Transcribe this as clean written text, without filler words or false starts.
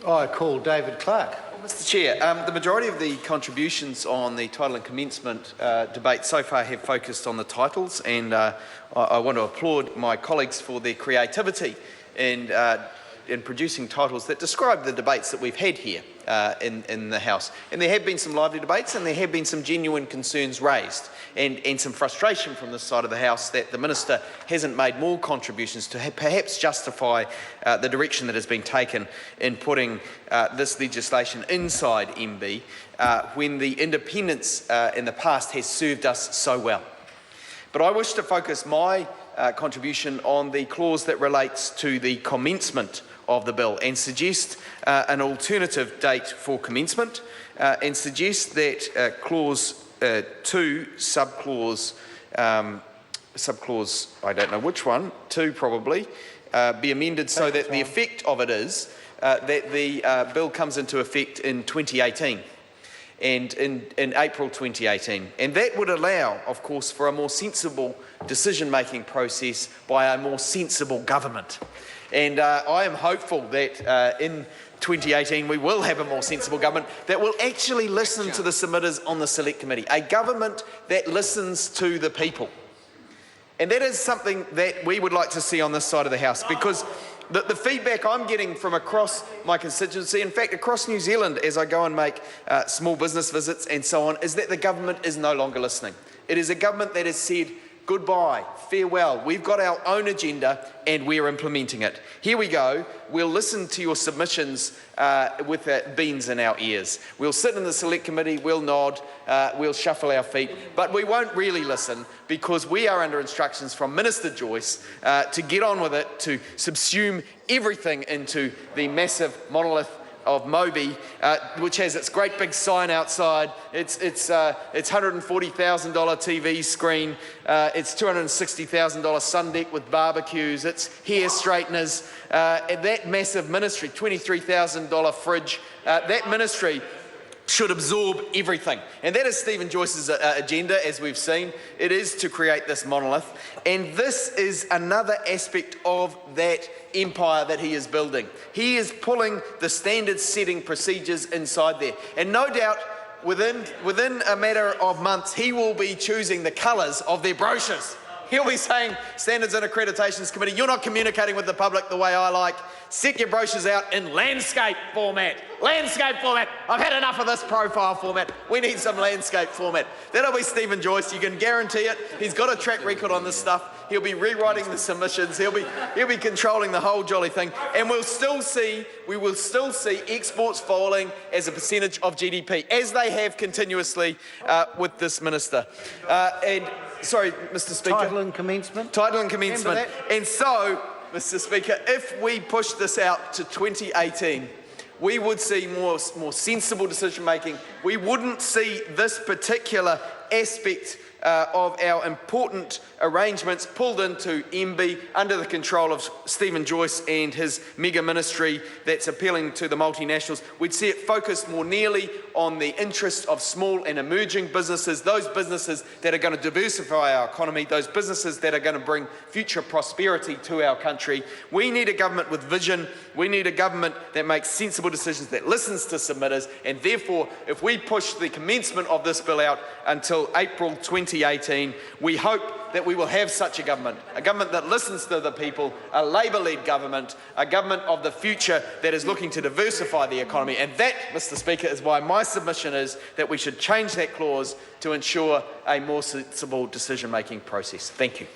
I call David Clark. Well, Mr Chair, the majority of the contributions on the title and commencement debate so far have focused on the titles, and I want to applaud my colleagues for their creativity in producing titles that describe the debates that we've had here in the House. And there have been some lively debates, and there have been some genuine concerns raised, and some frustration from this side of the House that the Minister hasn't made more contributions to perhaps justify the direction that has been taken in putting this legislation inside MB when the independence in the past has served us so well. But I wish to focus my contribution on the clause that relates to the commencement of the bill and suggest an alternative date for commencement and suggest that clause 2, subclause, I don't know which one, 2 probably, be amended so that the effect of it is that the bill comes into effect in 2018. And in April 2018. And that would allow, of course, for a more sensible decision-making process by a more sensible government. And I am hopeful that in 2018 we will have a more sensible government that will actually listen to the submitters on the Select Committee, a government that listens to the people. And that is something that we would like to see on this side of the House, because the feedback I'm getting from across my constituency, in fact across New Zealand as I go and make small business visits and so on, is that the government is no longer listening. It is a government that has said goodbye, farewell, we've got our own agenda and we're implementing it. Here we go, we'll listen to your submissions with beans in our ears. We'll sit in the Select Committee, we'll nod, we'll shuffle our feet, but we won't really listen because we are under instructions from Minister Joyce to get on with it, to subsume everything into the massive monolith of Moby, which has its great big sign outside, its $140,000 TV screen, its $260,000 sun deck with barbecues, its hair straighteners, and that massive ministry, $23,000 fridge, that ministry should absorb everything. And that is Stephen Joyce's agenda, as we've seen. It is to create this monolith. And this is another aspect of that empire that he is building. He is pulling the standard-setting procedures inside there. And no doubt, within a matter of months, he will be choosing the colours of their brochures. He'll be saying, Standards and Accreditations Committee, you're not communicating with the public the way I like. Set your brochures out in landscape format. Landscape format. I've had enough of this profile format. We need some landscape format. That'll be Stephen Joyce. You can guarantee it. He's got a track record on this stuff. He'll be rewriting the submissions. He'll be controlling the whole jolly thing. And we will still see exports falling as a percentage of GDP, as they have continuously with this minister. Sorry, Mr. Speaker. Title and commencement. Title and commencement. And so, Mr. Speaker, if we push this out to 2018, we would see more sensible decision making. We wouldn't see this particular aspect of our important arrangements pulled into MB under the control of Stephen Joyce and his mega ministry that's appealing to the multinationals. We'd see it focused more nearly on the interests of small and emerging businesses, those businesses that are going to diversify our economy, those businesses that are going to bring future prosperity to our country. We need a government with vision. We need a government that makes sensible decisions, that listens to submitters, and therefore, if we push the commencement of this bill out until April 2018, we hope that we will have such a government that listens to the people, a Labour-led government, a government of the future that is looking to diversify the economy. And that, Mr. Speaker, is why my submission is that we should change that clause to ensure a more sensible decision-making process. Thank you.